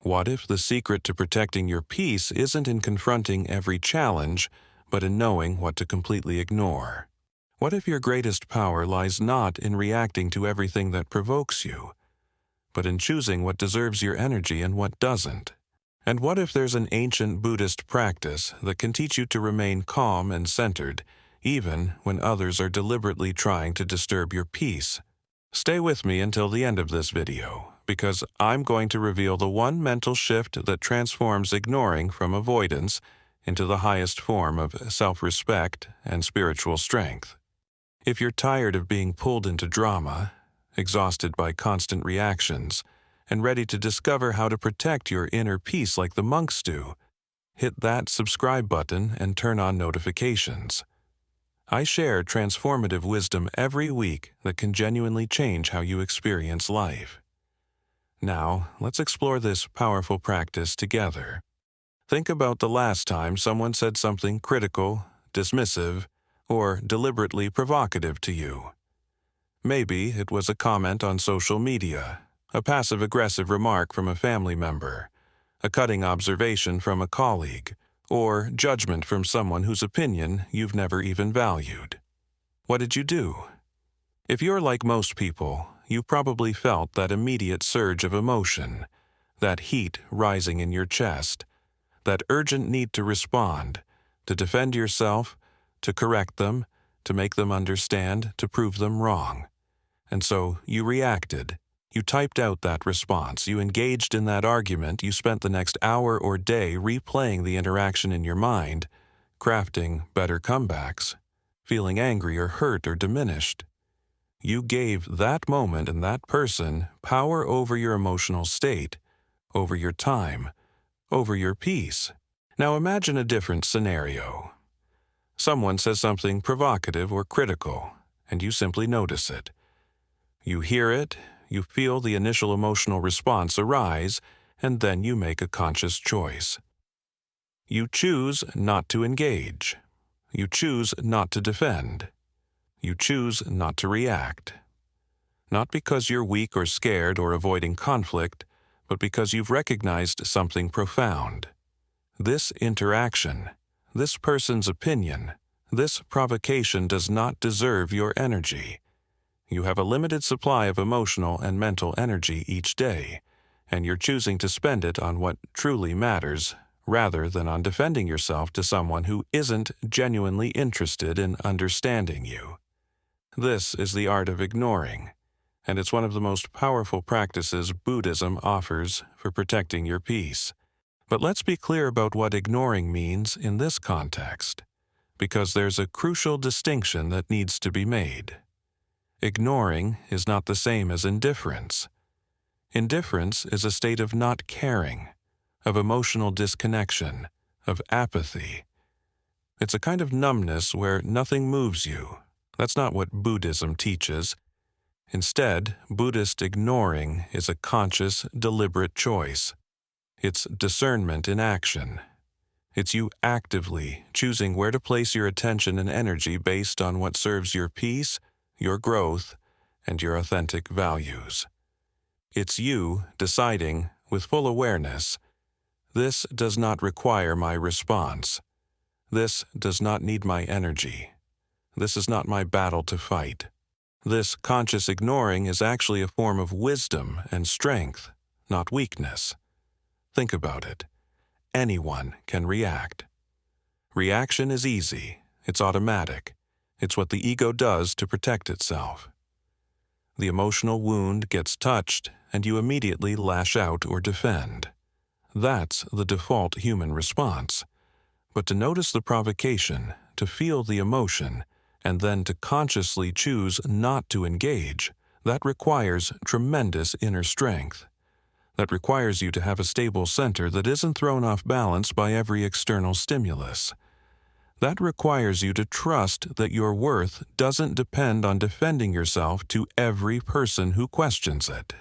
What if the secret to protecting your peace isn't in confronting every challenge, but in knowing what to completely ignore? What if your greatest power lies not in reacting to everything that provokes you, but in choosing what deserves your energy and what doesn't? And what if there's an ancient Buddhist practice that can teach you to remain calm and centered, even when others are deliberately trying to disturb your peace? Stay with me until the end of this video, because I'm going to reveal the one mental shift that transforms ignoring from avoidance into the highest form of self-respect and spiritual strength. If you're tired of being pulled into drama, exhausted by constant reactions, and ready to discover how to protect your inner peace like the monks do, hit that subscribe button and turn on notifications. I share transformative wisdom every week that can genuinely change how you experience life. Now, let's explore this powerful practice together. Think about the last time someone said something critical, dismissive, or deliberately provocative to you. Maybe it was a comment on social media, a passive-aggressive remark from a family member, a cutting observation from a colleague, or judgment from someone whose opinion you've never even valued. What did you do? If you're like most people, you probably felt that immediate surge of emotion, that heat rising in your chest, that urgent need to respond, to defend yourself, to correct them, to make them understand, to prove them wrong. And so you reacted. You typed out that response, you engaged in that argument, you spent the next hour or day replaying the interaction in your mind, crafting better comebacks, feeling angry or hurt or diminished. You gave that moment and that person power over your emotional state, over your time, over your peace. Now imagine a different scenario. Someone says something provocative or critical, and you simply notice it. You hear it, you feel the initial emotional response arise, and then you make a conscious choice. You choose not to engage. You choose not to defend. You choose not to react. Not because you're weak or scared or avoiding conflict, but because you've recognized something profound. This interaction, this person's opinion, this provocation does not deserve your energy. You have a limited supply of emotional and mental energy each day, and you're choosing to spend it on what truly matters rather than on defending yourself to someone who isn't genuinely interested in understanding you. This is the art of ignoring, and it's one of the most powerful practices Buddhism offers for protecting your peace. But let's be clear about what ignoring means in this context, because there's a crucial distinction that needs to be made. Ignoring is not the same as indifference. Indifference is a state of not caring, of emotional disconnection, of apathy. It's a kind of numbness where nothing moves you. That's not what Buddhism teaches. Instead, Buddhist ignoring is a conscious, deliberate choice. It's discernment in action. It's you actively choosing where to place your attention and energy based on what serves your peace, your growth, and your authentic values. It's you deciding, with full awareness, this does not require my response. This does not need my energy. This is not my battle to fight. This conscious ignoring is actually a form of wisdom and strength, not weakness. Think about it. Anyone can react. Reaction is easy. It's automatic. It's what the ego does to protect itself. The emotional wound gets touched, and you immediately lash out or defend. That's the default human response. But to notice the provocation, to feel the emotion, and then to consciously choose not to engage, that requires tremendous inner strength. That requires you to have a stable center that isn't thrown off balance by every external stimulus. That requires you to trust that your worth doesn't depend on defending yourself to every person who questions it.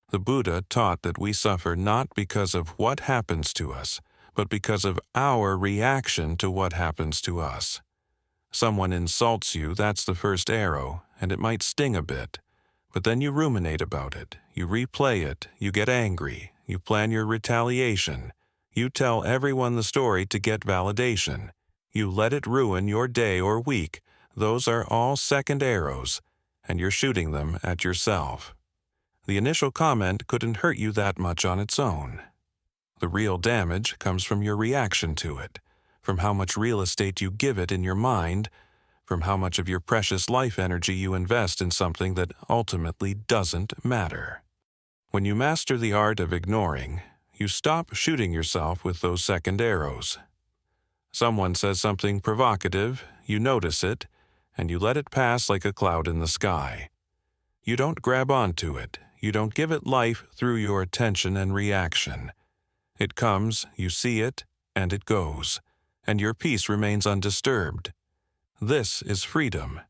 The Buddha taught that we suffer not because of what happens to us, but because of our reaction to what happens to us. Someone insults you, that's the first arrow, and it might sting a bit. But then you ruminate about it, you replay it, you get angry, You plan your retaliation. You tell everyone the story to get validation. You let it ruin your day or week. Those are all second arrows, and you're shooting them at yourself. The initial comment couldn't hurt you that much on its own. The real damage comes from your reaction to it, from how much real estate you give it in your mind, from how much of your precious life energy you invest in something that ultimately doesn't matter. When you master the art of ignoring, you stop shooting yourself with those second arrows. Someone says something provocative, you notice it, and you let it pass like a cloud in the sky. You don't grab onto it. You don't give it life through your attention and reaction. It comes, you see it, and it goes, and your peace remains undisturbed. This is freedom.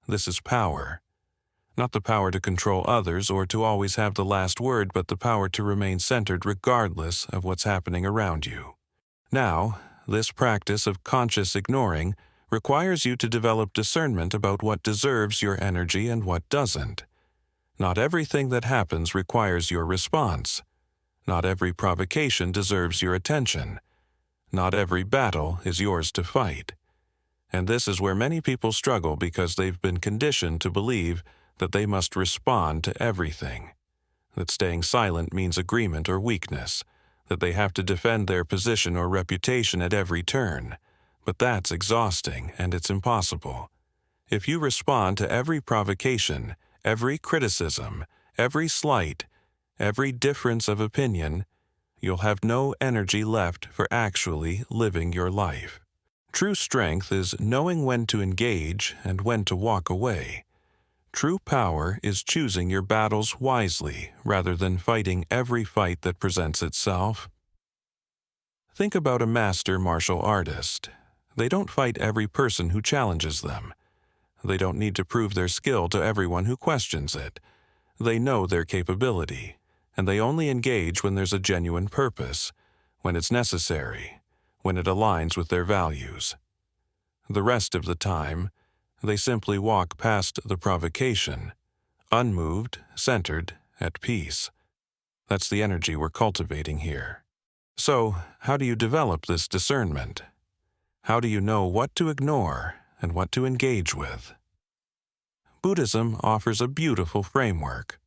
This is power. Not the power to control others or to always have the last word, but the power to remain centered regardless of what's happening around you. Now, this practice of conscious ignoring requires you to develop discernment about what deserves your energy and what doesn't. Not everything that happens requires your response. Not every provocation deserves your attention. Not every battle is yours to fight. And this is where many people struggle because they've been conditioned to believe that they must respond to everything, that staying silent means agreement or weakness, that they have to defend their position or reputation at every turn. But that's exhausting, and it's impossible. If you respond to every provocation, every criticism, every slight, every difference of opinion, you'll have no energy left for actually living your life. True strength is knowing when to engage and when to walk away. True power is choosing your battles wisely rather than fighting every fight that presents itself. Think about a master martial artist. They don't fight every person who challenges them. They don't need to prove their skill to everyone who questions it. They know their capability, and they only engage when there's a genuine purpose, when it's necessary, when it aligns with their values. The rest of the time, they simply walk past the provocation, unmoved, centered, at peace. That's the energy we're cultivating here. So, how do you develop this discernment? How do you know what to ignore and what to engage with? Buddhism offers a beautiful framework.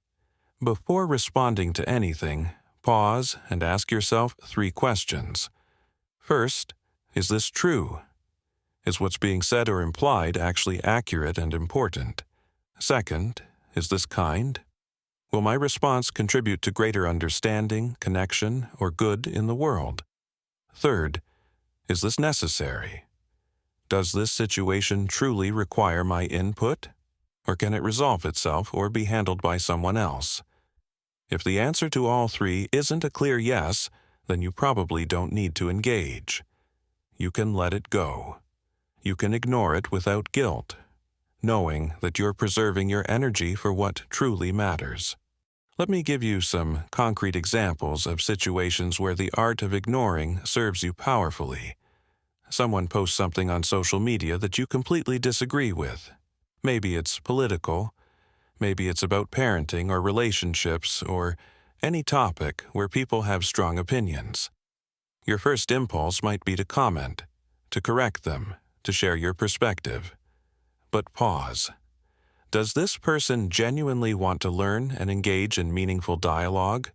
Before responding to anything, pause and ask yourself 3 questions. First, is this true? Is what's being said or implied actually accurate and important? Second, is this kind? Will my response contribute to greater understanding, connection, or good in the world? Third, is this necessary? Does this situation truly require my input? Or can it resolve itself or be handled by someone else? If the answer to all 3 isn't a clear yes, then you probably don't need to engage. You can let it go. You can ignore it without guilt, knowing that you're preserving your energy for what truly matters. Let me give you some concrete examples of situations where the art of ignoring serves you powerfully. Someone posts something on social media that you completely disagree with. Maybe it's political, maybe it's about parenting or relationships or any topic where people have strong opinions. Your first impulse might be to comment, to correct them, to share your perspective. But pause. Does this person genuinely want to learn and engage in meaningful dialogue?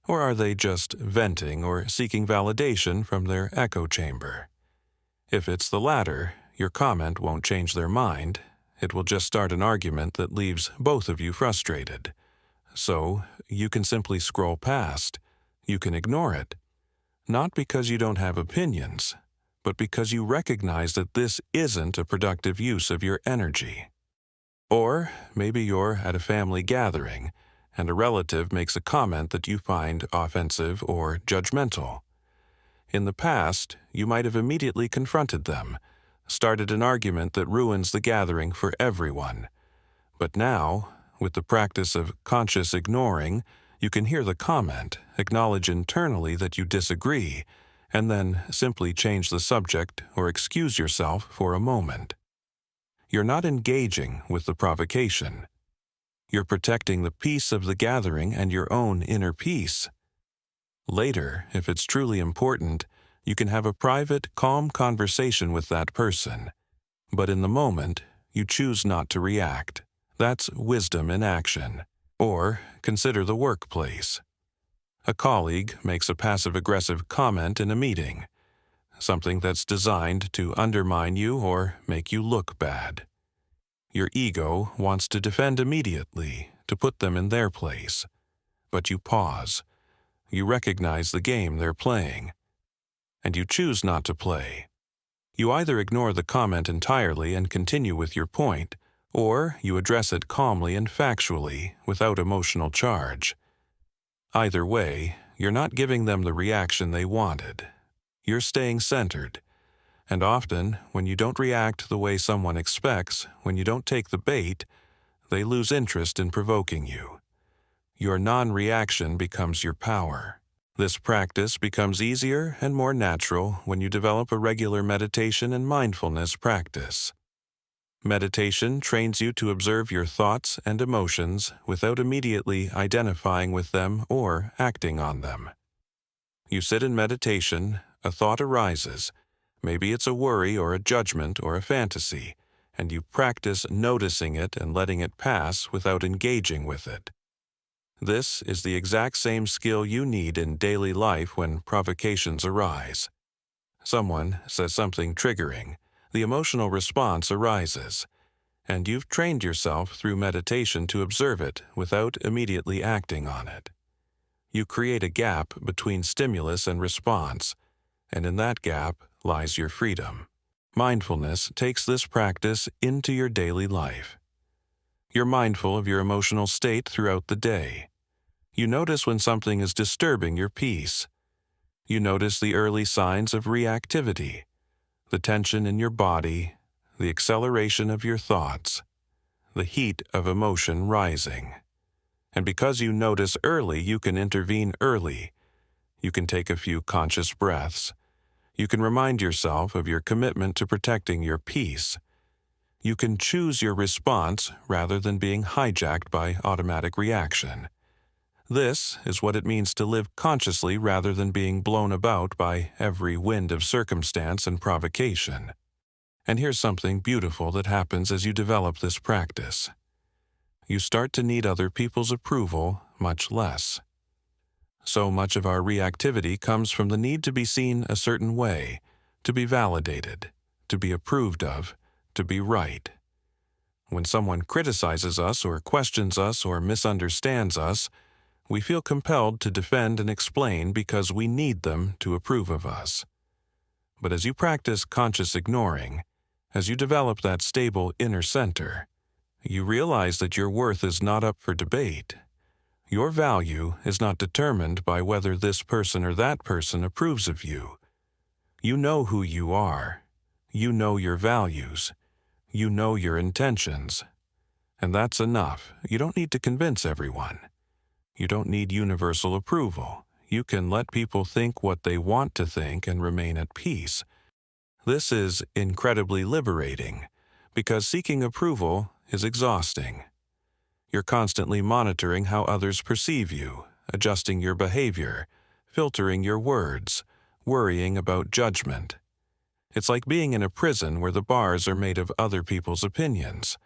Or are they just venting or seeking validation from their echo chamber? If it's the latter, your comment won't change their mind. It will just start an argument that leaves both of you frustrated. So, you can simply scroll past. You can ignore it. Not because you don't have opinions, but because you recognize that this isn't a productive use of your energy. Or maybe you're at a family gathering, and a relative makes a comment that you find offensive or judgmental. In the past, you might have immediately confronted them, started an argument that ruins the gathering for everyone. But now, with the practice of conscious ignoring, you can hear the comment, acknowledge internally that you disagree, and then simply change the subject or excuse yourself for a moment. You're not engaging with the provocation. You're protecting the peace of the gathering and your own inner peace. Later, if it's truly important, you can have a private, calm conversation with that person. But in the moment, you choose not to react. That's wisdom in action. Or consider the workplace. A colleague makes a passive-aggressive comment in a meeting, something that's designed to undermine you or make you look bad. Your ego wants to defend immediately, to put them in their place. But you pause. You recognize the game they're playing, and you choose not to play. You either ignore the comment entirely and continue with your point, or you address it calmly and factually, without emotional charge. Either way, you're not giving them the reaction they wanted. You're staying centered. And often, when you don't react the way someone expects, when you don't take the bait, they lose interest in provoking you. Your non-reaction becomes your power. This practice becomes easier and more natural when you develop a regular meditation and mindfulness practice. Meditation trains you to observe your thoughts and emotions without immediately identifying with them or acting on them. You sit in meditation, a thought arises. Maybe it's a worry or a judgment or a fantasy, and you practice noticing it and letting it pass without engaging with it. This is the exact same skill you need in daily life when provocations arise. Someone says something triggering, the emotional response arises, and you've trained yourself through meditation to observe it without immediately acting on it. You create a gap between stimulus and response, and in that gap lies your freedom. Mindfulness takes this practice into your daily life. You're mindful of your emotional state throughout the day. You notice when something is disturbing your peace. You notice the early signs of reactivity, the tension in your body, the acceleration of your thoughts, the heat of emotion rising. And because you notice early, you can intervene early. You can take a few conscious breaths. You can remind yourself of your commitment to protecting your peace. You can choose your response rather than being hijacked by automatic reaction. This is what it means to live consciously rather than being blown about by every wind of circumstance and provocation. And here's something beautiful that happens as you develop this practice. You start to need other people's approval much less. So much of our reactivity comes from the need to be seen a certain way, to be validated, to be approved of, to be right. When someone criticizes us or questions us or misunderstands us, we feel compelled to defend and explain because we need them to approve of us. But as you practice conscious ignoring, as you develop that stable inner center, you realize that your worth is not up for debate. Your value is not determined by whether this person or that person approves of you. You know who you are. You know your values. You know your intentions. And that's enough. You don't need to convince everyone. You don't need universal approval. You can let people think what they want to think and remain at peace. This is incredibly liberating, because seeking approval is exhausting. You're constantly monitoring how others perceive you, adjusting your behavior, filtering your words, worrying about judgment. It's like being in a prison where the bars are made of other people's opinions.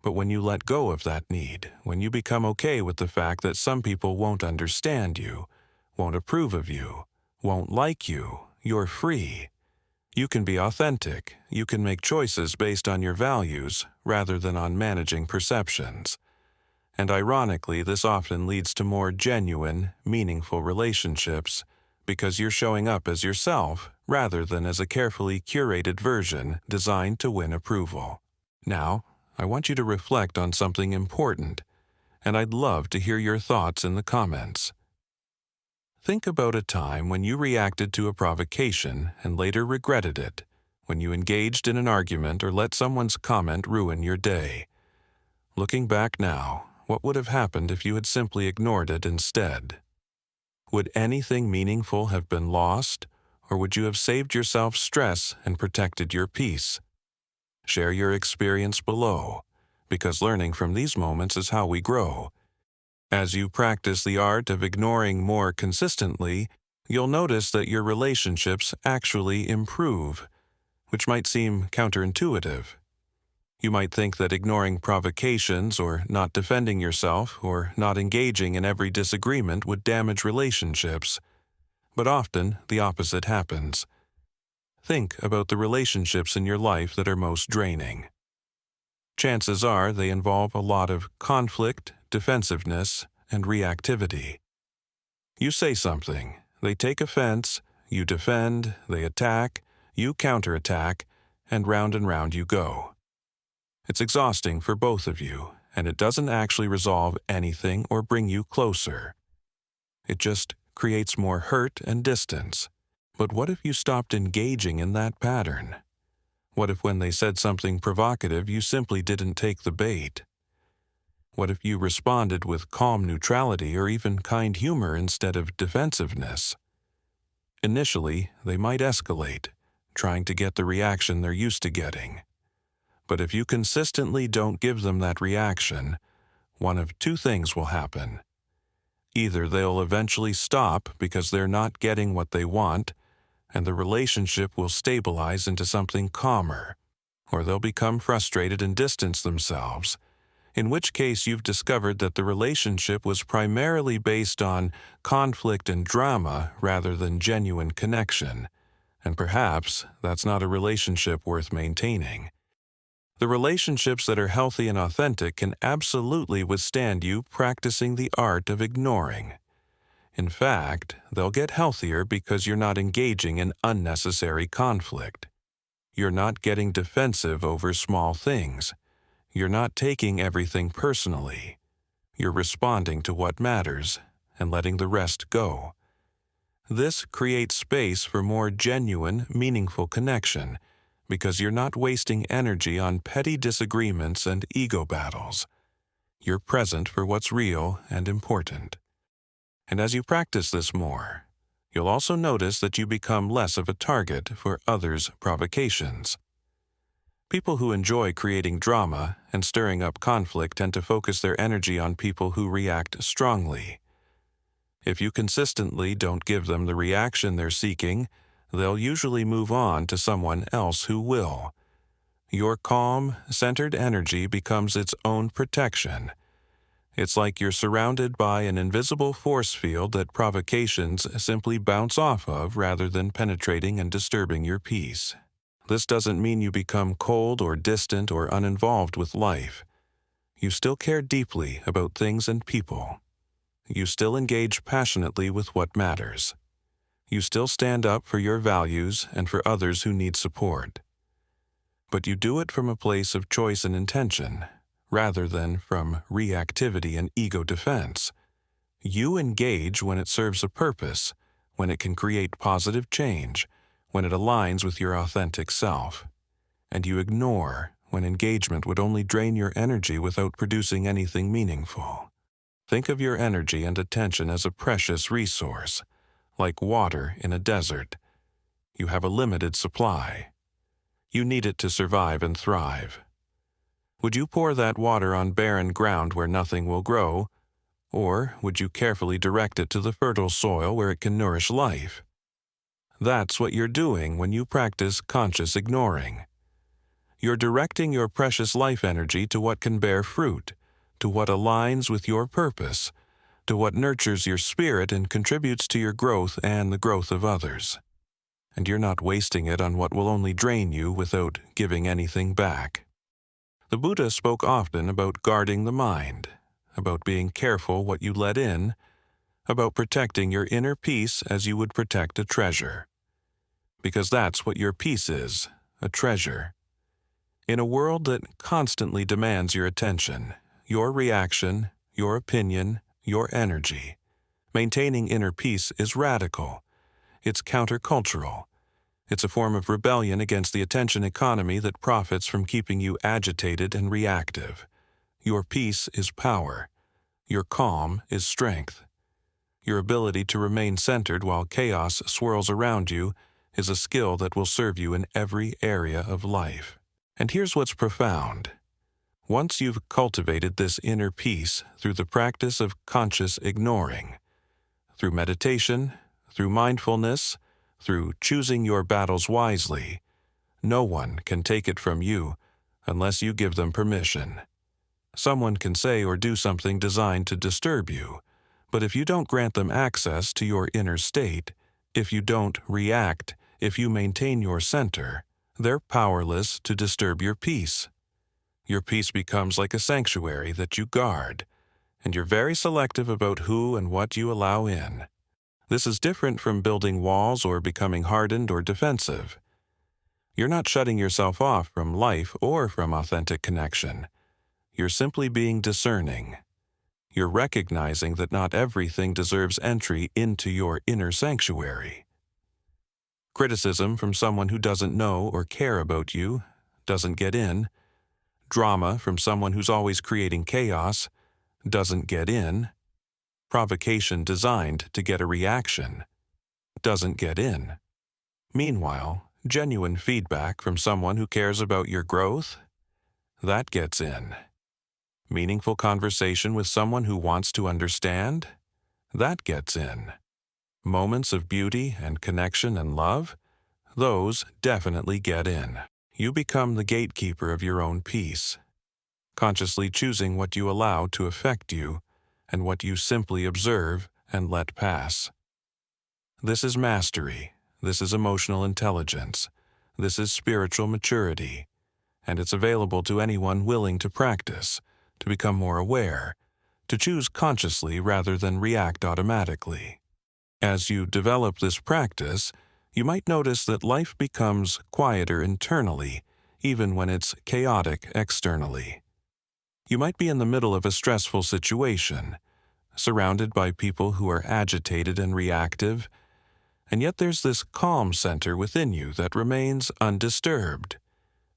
But when you let go of that need, when you become okay with the fact that some people won't understand you, won't approve of you, won't like you, you're free. You can be authentic. You can make choices based on your values rather than on managing perceptions. And ironically, this often leads to more genuine, meaningful relationships because you're showing up as yourself rather than as a carefully curated version designed to win approval. Now, I want you to reflect on something important, and I'd love to hear your thoughts in the comments. Think about a time when you reacted to a provocation and later regretted it, when you engaged in an argument or let someone's comment ruin your day. Looking back now, what would have happened if you had simply ignored it instead? Would anything meaningful have been lost, or would you have saved yourself stress and protected your peace? Share your experience below, because learning from these moments is how we grow. As you practice the art of ignoring more consistently, you'll notice that your relationships actually improve, which might seem counterintuitive. You might think that ignoring provocations or not defending yourself or not engaging in every disagreement would damage relationships, but often the opposite happens. Think about the relationships in your life that are most draining. Chances are they involve a lot of conflict, defensiveness, and reactivity. You say something, they take offense, you defend, they attack, you counterattack, and round you go. It's exhausting for both of you, and it doesn't actually resolve anything or bring you closer. It just creates more hurt and distance. But what if you stopped engaging in that pattern? What if when they said something provocative, you simply didn't take the bait? What if you responded with calm neutrality or even kind humor instead of defensiveness? Initially, they might escalate, trying to get the reaction they're used to getting. But if you consistently don't give them that reaction, one of two things will happen. Either they'll eventually stop because they're not getting what they want, and the relationship will stabilize into something calmer, or they'll become frustrated and distance themselves, in which case you've discovered that the relationship was primarily based on conflict and drama rather than genuine connection, and perhaps that's not a relationship worth maintaining. The relationships that are healthy and authentic can absolutely withstand you practicing the art of ignoring. In fact, they'll get healthier because you're not engaging in unnecessary conflict. You're not getting defensive over small things. You're not taking everything personally. You're responding to what matters and letting the rest go. This creates space for more genuine, meaningful connection, because you're not wasting energy on petty disagreements and ego battles. You're present for what's real and important. And as you practice this more, you'll also notice that you become less of a target for others' provocations. People who enjoy creating drama and stirring up conflict tend to focus their energy on people who react strongly. If you consistently don't give them the reaction they're seeking, they'll usually move on to someone else who will. Your calm, centered energy becomes its own protection. It's like you're surrounded by an invisible force field that provocations simply bounce off of rather than penetrating and disturbing your peace. This doesn't mean you become cold or distant or uninvolved with life. You still care deeply about things and people. You still engage passionately with what matters. You still stand up for your values and for others who need support. But you do it from a place of choice and intention, rather than from reactivity and ego defense. You engage when it serves a purpose, when it can create positive change, when it aligns with your authentic self. And you ignore when engagement would only drain your energy without producing anything meaningful. Think of your energy and attention as a precious resource, like water in a desert. You have a limited supply. You need it to survive and thrive. Would you pour that water on barren ground where nothing will grow, or would you carefully direct it to the fertile soil where it can nourish life? That's what you're doing when you practice conscious ignoring. You're directing your precious life energy to what can bear fruit, to what aligns with your purpose, to what nurtures your spirit and contributes to your growth and the growth of others. And you're not wasting it on what will only drain you without giving anything back. The Buddha spoke often about guarding the mind, about being careful what you let in, about protecting your inner peace as you would protect a treasure. Because that's what your peace is, a treasure. In a world that constantly demands your attention, your reaction, your opinion, your energy, maintaining inner peace is radical. It's countercultural. It's a form of rebellion against the attention economy that profits from keeping you agitated and reactive. Your peace is power. Your calm is strength. Your ability to remain centered while chaos swirls around you is a skill that will serve you in every area of life. And here's what's profound. Once you've cultivated this inner peace through the practice of conscious ignoring, through meditation, through mindfulness, through choosing your battles wisely, no one can take it from you unless you give them permission. Someone can say or do something designed to disturb you, but if you don't grant them access to your inner state, if you don't react, if you maintain your center, they're powerless to disturb your peace. Your peace becomes like a sanctuary that you guard, and you're very selective about who and what you allow in. This is different from building walls or becoming hardened or defensive. You're not shutting yourself off from life or from authentic connection. You're simply being discerning. You're recognizing that not everything deserves entry into your inner sanctuary. Criticism from someone who doesn't know or care about you doesn't get in. Drama from someone who's always creating chaos doesn't get in. Provocation designed to get a reaction doesn't get in. Meanwhile, genuine feedback from someone who cares about your growth, that gets in. Meaningful conversation with someone who wants to understand, that gets in. Moments of beauty and connection and love, those definitely get in. You become the gatekeeper of your own peace, consciously choosing what you allow to affect you and what you simply observe and let pass. This is mastery. This is emotional intelligence. This is spiritual maturity, and it's available to anyone willing to practice, to become more aware, to choose consciously rather than react automatically. As you develop this practice, you might notice that life becomes quieter internally, even when it's chaotic externally. You might be in the middle of a stressful situation, surrounded by people who are agitated and reactive, and yet there's this calm center within you that remains undisturbed.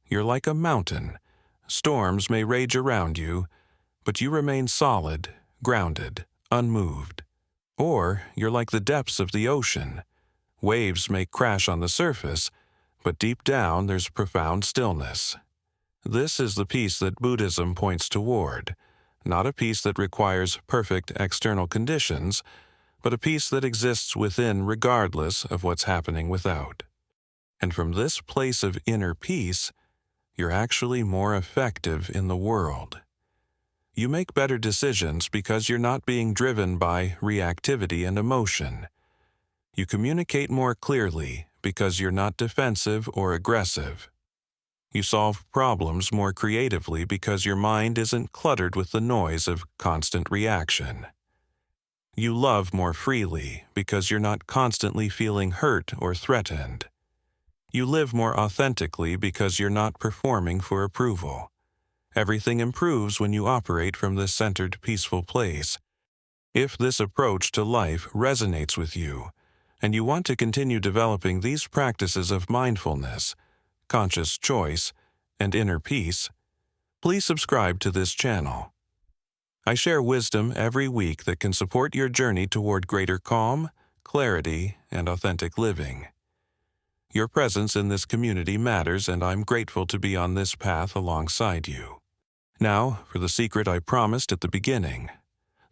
You're like a mountain. Storms may rage around you, but you remain solid, grounded, unmoved. Or you're like the depths of the ocean. Waves may crash on the surface, but deep down there's profound stillness. This is the peace that Buddhism points toward, not a peace that requires perfect external conditions, but a peace that exists within regardless of what's happening without. And from this place of inner peace, you're actually more effective in the world. You make better decisions because you're not being driven by reactivity and emotion. You communicate more clearly because you're not defensive or aggressive. You solve problems more creatively because your mind isn't cluttered with the noise of constant reaction. You love more freely because you're not constantly feeling hurt or threatened. You live more authentically because you're not performing for approval. Everything improves when you operate from this centered, peaceful place. If this approach to life resonates with you, and you want to continue developing these practices of mindfulness, conscious choice, and inner peace, please subscribe to this channel. I share wisdom every week that can support your journey toward greater calm, clarity, and authentic living. Your presence in this community matters, and I'm grateful to be on this path alongside you. Now, for the secret I promised at the beginning,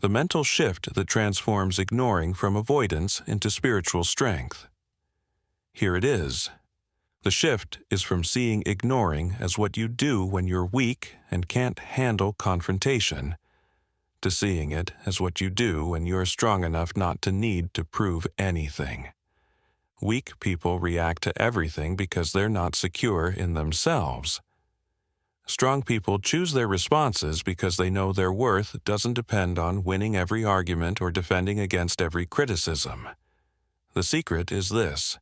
the mental shift that transforms ignoring from avoidance into spiritual strength. Here it is. The shift is from seeing ignoring as what you do when you're weak and can't handle confrontation, to seeing it as what you do when you're strong enough not to need to prove anything. Weak people react to everything because they're not secure in themselves. Strong people choose their responses because they know their worth doesn't depend on winning every argument or defending against every criticism. The secret is this.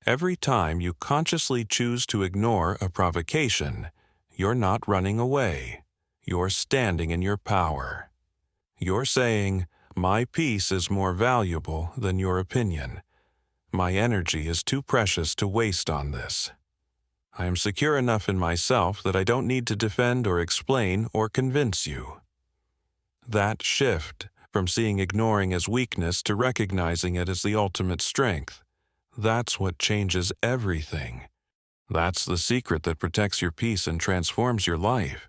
Every time you consciously choose to ignore a provocation, you're not running away. You're standing in your power. You're saying, "My peace is more valuable than your opinion. My energy is too precious to waste on this. I am secure enough in myself that I don't need to defend or explain or convince you." That shift from seeing ignoring as weakness to recognizing it as the ultimate strength, that's what changes everything. That's the secret that protects your peace and transforms your life.